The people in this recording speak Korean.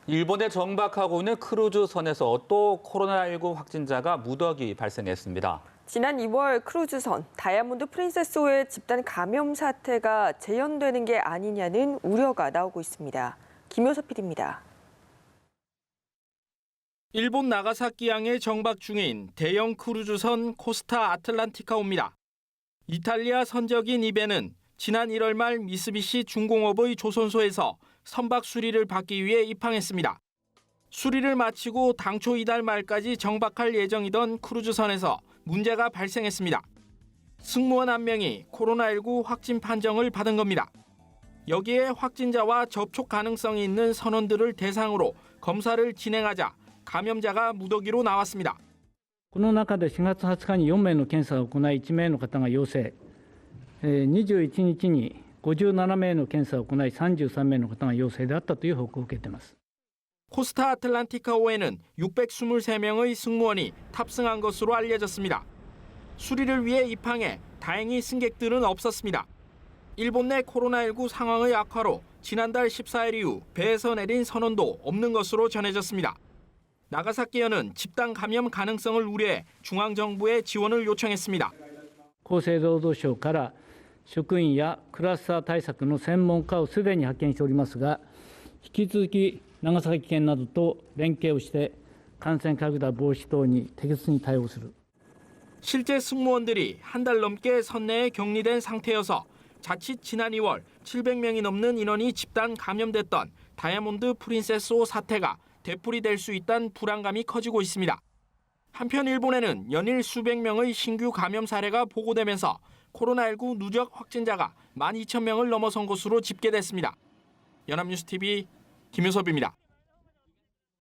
일본에 정박하고 있는 크루즈선에서 또 코로나19 확진자가 무더기 발생했습니다. 지난 2월 크루즈선 다이아몬드 프린세스호의 집단 감염 사태가 재현되는 게 아니냐는 우려가 나오고 있습니다. 김효섭 PD입니다. 일본 나가사키항에 정박 중인 대형 크루즈선 코스타 아틀란티카호입니다. 이탈리아 선적인 이 배는 지난 1월 말 미쓰비시 중공업의 조선소에서 선박 수리를 받기 위해 입항했습니다. 수리를 마치고 당초 이달 말까지 정박할 예정이던 크루즈선에서 문제가 발생했습니다. 승무원 한 명이 코로나19 확진 판정을 받은 겁니다. 여기에 확진자와 접촉 가능성이 있는 선원들을 대상으로 검사를 진행하자 감염자가 무더기로 나왔습니다. この中で4月20日に4名の検査を行い、1名の方が陽性、21日に57名の検査を行い、33名の方が陽性であったという報告を受けています。 코스타 아틀란티카호에는 623명의 승무원이 탑승한 것으로 알려졌습니다. 수리를 위해 입항해 다행히 승객들은 없었습니다. 일본 내 코로나19 상황의 악화로 지난달 14일 이후 배에서 내린 선원도 없는 것으로 전해졌습니다. 나가사키현은 집단 감염 가능성을 우려해 중앙정부에 지원을 요청했습니다. 厚生労働省から職員やクラスター対策の専門家をすでに派遣しておりますが、引き続き長崎県などと連携をして感染拡大防止等に適切に対応する。 실제 승무원들이 한 달 넘게 선내에 격리된 상태여서 자칫 지난 2월 700명이 넘는 인원이 집단 감염됐던 다이아몬드 프린세스호 사태가 되풀이될 수 있다는 불안감이 커지고 있습니다. 한편 일본에는 연일 수백 명의 신규 감염 사례가 보고되면서 코로나19 누적 확진자가 12,000명을 넘어선 것으로 집계됐습니다. 연합뉴스TV 김효섭입니다.